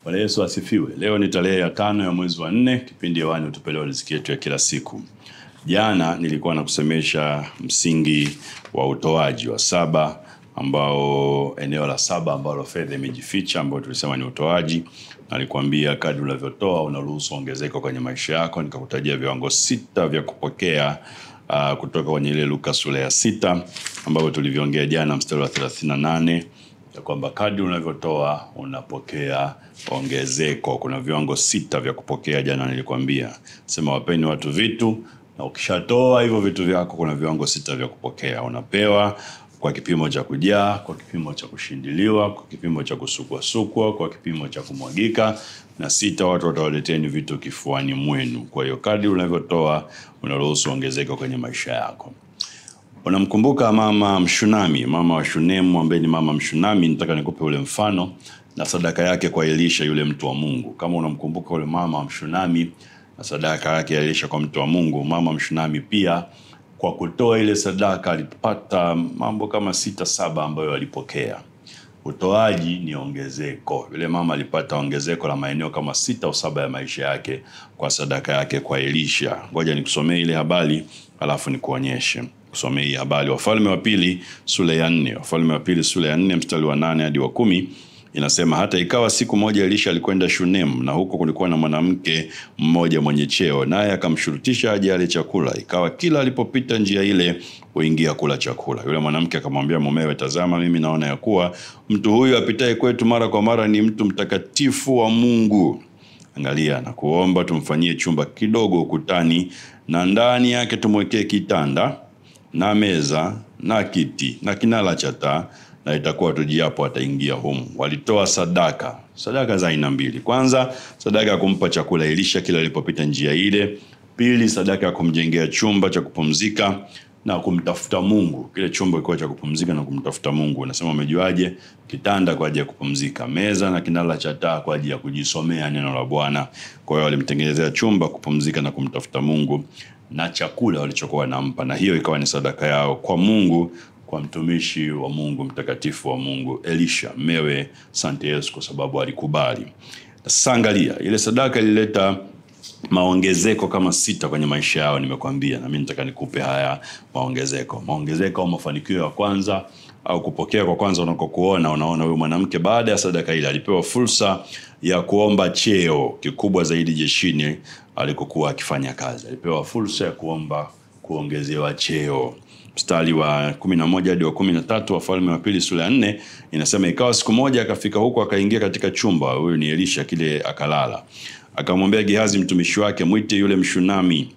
Bwana Yesu asifiwe. Leo ni tarehe ya 5 ya mwezi wa 4, kipindi hewani Utupe Riziki Yetu ya kila siku. Jana nilikuwa nakusemesha msingi wa utoaji wa 7, ambao eneo la 7 ambalo fedha imejificha, ambao tulisema ni utoaji. Nalikwambia kadri unavyotoa unaruhusu ongezeko kwenye maisha yako. Nikakutajia viwango 6 vya kupokea kutoka kwenye ile Luka sura ya 6 ambao tuliviongea jana mstari wa 38. Ya kwamba kadri unavyotoa unapokea ongezeko. Kuna viwango 6 vya kupokea. Jana nilikwambia sema wapeni watu vitu, na ukishatoa hivyo vitu vyako kuna viwango 6 vya kupokea. Unapewa kwa kipimo cha kujaa, kwa kipimo cha kushindiliwa, kwa kipimo cha kusukwa, kwa kipimo cha kumwagika, na 6 watu watawaleteni vitu kifuani mwenu. Kwa hiyo kadri unavyotoa unaruhusu ongezeko kwenye maisha yako. Unamkumbuka mama Mshunami, mama wa Shunemu ambaye ni mama Mshunami? Nataka nikupe ule mfano na sadaka yake kwa Elisha, yule mtu wa Mungu. Kama unamkumbuka yule mama wa Mshunami na sadaka yake ya Elisha kwa mtu wa Mungu, mama Mshunami pia kwa kutoa ile sadaka alipata mambo kama 6-7 ambayo alipokea. Utoaji ni ongezeko. Yule mama alipata ongezeko la maeneo kama 6 au 7 ya maisha yake kwa sadaka yake kwa Elisha. Ngoja nikusomee ile habari alafu nikuonyeshe. Kusomea hii habari. Wafalme wa pili sura ya 4. Wafalme wa pili sura ya 4 mstari wa 8 hadi wa 10 inasema, hata ikawa siku moja Elisha alikwenda Shunem, na huko kulikuwa na mwanamke mmoja mwenye cheo, naye akamshurutisha aje ale chakula. Ikawa kila alipopita njia ile huingia kula chakula. Yule mwanamke akamwambia mumewe, tazama, mimi naona ya kuwa mtu huyu apitaye kwetu mara kwa mara ni mtu mtakatifu wa Mungu. Angalia, na kuomba tumfanyie chumba kidogo ukutani, na ndani yake tumwekee kitanda na meza na kiti na kinala cha taa, na itakuwa tujiapo ataingia humu. Walitoa sadaka za aina 2. Kwanza, sadaka ya kumpa chakula Elisha kila alipopita njia ile. Pili, sadaka ya kumjengea chumba cha kupumzika na kumtafuta Mungu. Kile chumba kilikuwa cha kupumzika na kumtafuta Mungu. Nasema umejuaje? Kitanda kwa ajili ya kupumzika, meza na kinala cha taa kwa ajili ya kujisomea neno la Bwana. Kwa hiyo walimtengenezea chumba kupumzika na kumtafuta Mungu, na chakula walichokuwa wanampa, na hiyo ikawa ni sadaka yao kwa Mungu, kwa mtumishi wa Mungu, mtakatifu wa Mungu Elisha. Mewe asante Yesu kwa sababu alikubali. Sasa angalia, ile sadaka ilileta maongezeko kama 6 kwenye maisha yao. Nimekwambia na mimi nataka nikupe haya maongezeko au mafanikio ya kwanza, au kupokea kwa kwanza. Unaona huyu mwanamke baada ya sadaka ile alipewa fursa ya kuomba cheo kikubwa zaidi jeshini alikokuwa akifanya kazi. Alipewa fursa ya kuomba kuongezewa cheo. Mstari wa 11 hadi wa 13 Wafalme wa pili sura ya 4 inasema, ikawa siku moja akafika huko, akaingia katika chumba, huyu ni Elisha, kile akalala. Akamwambia Gehazi mtumishi wake, mwite yule Mshunami.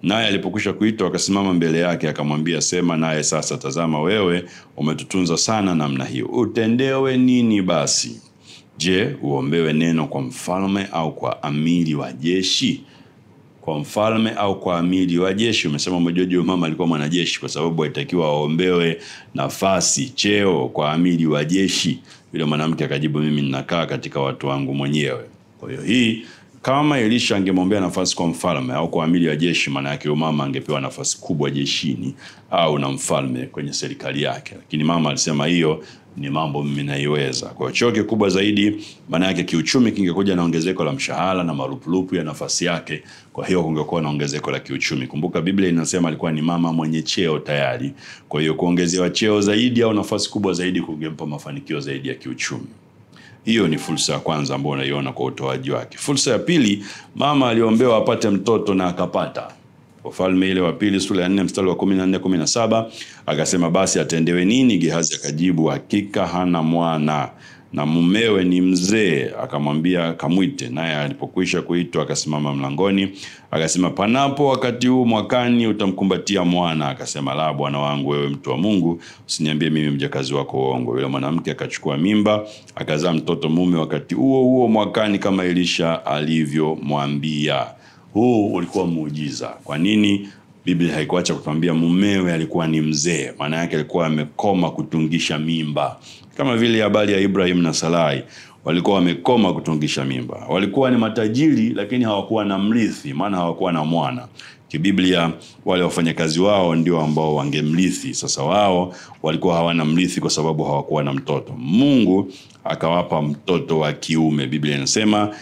Naye alipokwisha kuitwa akasimama mbele yake, akamwambia, sema naye sasa, tazama wewe umetutunza sana namna hiyo, utendewe nini basi? Je, uombewe neno kwa mfalme au kwa amiri wa jeshi? Kwa mfalme au kwa amiri wa jeshi? Umesema mjoji mama alikuwa mwanajeshi, kwa sababu alitakiwa aombewe nafasi, cheo kwa amiri wa jeshi. Yule mwanamke akajibu, mimi ninakaa katika watu wangu mwenyewe. Kwa hiyo hii, kama Elisha angemwombea nafasi kwa mfalme au kwa amiri wa jeshi, maana yake mama angepewa nafasi kubwa jeshini au na mfalme kwenye serikali yake. Lakini mama alisema hiyo ni mambo mimi naiweza. Kwa cheo kikubwa zaidi, maana yake kiuchumi kingekuja na ongezeko la mshahara na marupurupu ya nafasi yake. Kwa hiyo kungekuwa na ongezeko la kiuchumi. Kumbuka Biblia inasema alikuwa ni mama mwenye cheo tayari. Kwa hiyo kuongezewa cheo zaidi au nafasi kubwa zaidi kungempa mafanikio zaidi ya kiuchumi. Hiyo ni fursa ya kwanza ambayo unaiona kwa utoaji wake. Fursa ya pili, mama aliombewa apate mtoto na akapata. Wafalme ile wa pili sura ya 4 mstari wa 14-17 akasema, basi atendewe nini? Gehazi akajibu, hakika hana mwana na mumewe ni mzee. Akamwambia kamwite. Naye alipokwisha kuitwa akasimama mlangoni, akasema, panapo wakati huu mwakani utamkumbatia mwana. Akasema, la bwana wangu, wewe mtu wa Mungu, usiniambie mimi mjakazi wako uongo. Yule mwanamke akachukua mimba, akazaa mtoto mume wakati huo mwakani, kama Elisha alivyomwambia. Huu ulikuwa muujiza. Kwa nini? Biblia haikuacha kutuambia mumewe alikuwa ni mzee. Maana yake alikuwa amekoma kutungisha mimba. Kama vile habari ya Ibrahim na Sarai, walikuwa wamekoma kutungisha mimba. Walikuwa ni matajiri lakini hawakuwa na mrithi, maana hawakuwa na mwana. Kibiblia wale wafanyakazi wao ndio ambao wangemrithi. Sasa wao walikuwa hawana mrithi kwa sababu hawakuwa na mtoto. Mungu akawapa mtoto wa kiume. Biblia inasema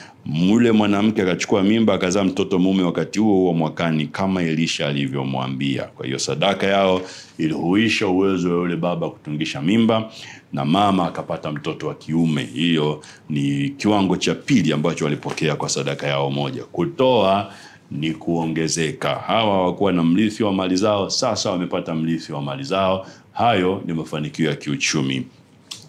yule mwanamke akachukua mimba akazaa mtoto mume wakati huo mwakani, kama Elisha alivyomwambia. Kwa hiyo sadaka yao ilihuisha uwezo wa yule baba kutungisha mimba, na mama akapata mtoto wa kiume. Hiyo ni kiwango cha pili ambacho walipokea kwa sadaka yao moja. Kutoa ni kuongezeka. Hawa hawakuwa na mrithi wa mali zao, sasa wamepata mrithi wa mali zao. Hayo ni mafanikio ya kiuchumi.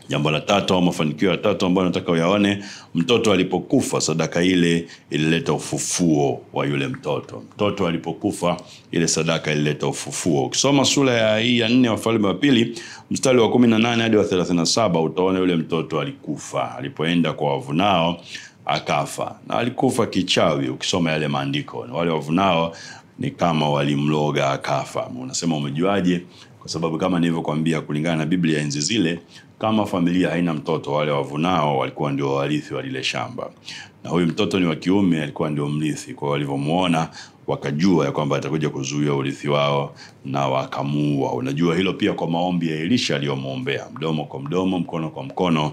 Jambo la tatu, au mafanikio ya tatu ambayo nataka uyaone, mtoto alipokufa, sadaka ile ilileta ufufuo wa yule mtoto. Mtoto alipokufa, ile sadaka ilileta ufufuo. Ukisoma sura ya 4 Wafalme wa Pili mstari wa 18 hadi wa 37, utaona yule mtoto alikufa. Alipoenda kwa wavunao akafa, na alikufa kichawi. Ukisoma yale maandiko, wale wavunao ni kama walimloga akafa. Unasema umejuaje? Kwa sababu kama nilivyokuambia, kulingana na Biblia enzi zile, kama familia haina mtoto, wale wavunao walikuwa ndio warithi wa lile shamba, na huyu mtoto ni wa kiume, alikuwa ndio mrithi. Kwa walivyomuona wakajua ya kwamba atakuja kuzuia urithi wao, na wakamuua. Unajua hilo pia kwa maombi ya Elisha aliyomuombea, mdomo kwa mdomo, mkono kwa mkono,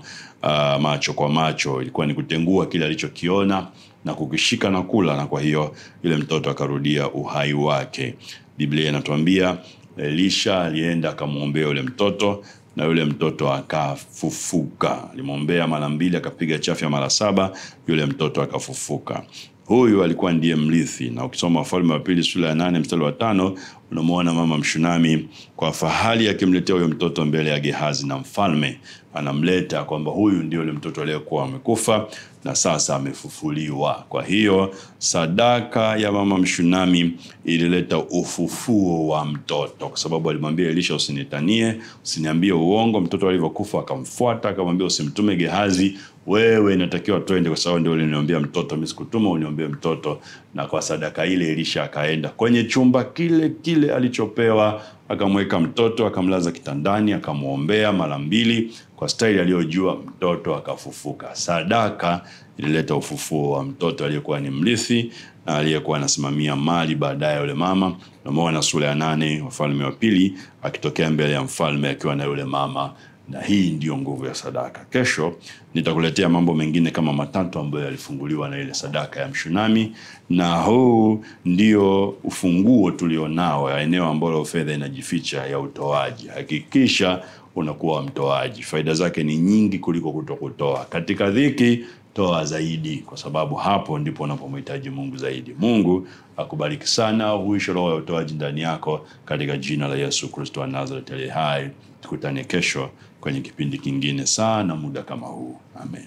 macho kwa macho. Ilikuwa ni kutengua kile alichokiona na kukishika na kula, na kwa hiyo yule mtoto akarudia uhai wake. Biblia inatuambia Elisha alienda akamuombea yule mtoto, na yule mtoto akafufuka. Alimuombea mara 2, akapiga chafya mara 7, yule mtoto akafufuka. Huyu alikuwa ndiye mrithi. Na ukisoma Wafalme wa Pili sura ya 8 mstari wa 5, unamuona mama Mshunami kwa fahari akimletea huyo mtoto mbele ya Gehazi, na mfalme anamleta kwamba huyu ndio yule mtoto aliyekuwa amekufa na sasa amefufuliwa. Kwa hiyo sadaka ya mama Mshunami ilileta ufufuo wa mtoto, kwa sababu alimwambia Elisha, usinitanie, usiniambie uongo. Mtoto alivyokufa akamfuata, akamwambia usimtume Gehazi, wewe inatakiwa twende, kwa sababu ndio uliniambia mtoto, mimi sikutuma uniambie mtoto. Na kwa sadaka ile Elisha akaenda kwenye chumba kile kile alichopewa, akamweka mtoto, akamlaza kitandani, akamuombea mara 2 kwa staili aliyojua, mtoto akafufuka. Sadaka ilileta ufufuo wa mtoto aliyekuwa ni mrithi na aliyekuwa anasimamia mali baadaye yule mama. Tunaona sura ya 8 Wafalme wa Pili akitokea mbele ya mfalme akiwa na yule mama. Na hii ndiyo nguvu ya sadaka. Kesho nitakuletea mambo mengine kama 3 ambayo yalifunguliwa na ile sadaka ya Mshunami, na huu ndio ufunguo tulionao ya eneo ambalo fedha inajificha ya utoaji. Hakikisha unakuwa mtoaji. Faida zake ni nyingi kuliko kutokutoa. Katika dhiki, toa zaidi, kwa sababu hapo ndipo unapomhitaji Mungu zaidi. Mungu akubariki sana, huishe roho ya utoaji ndani yako katika jina la Yesu Kristo wa Nazareth aliye hai. Tukutane kesho kwenye kipindi kingine sana muda kama huu. Amen.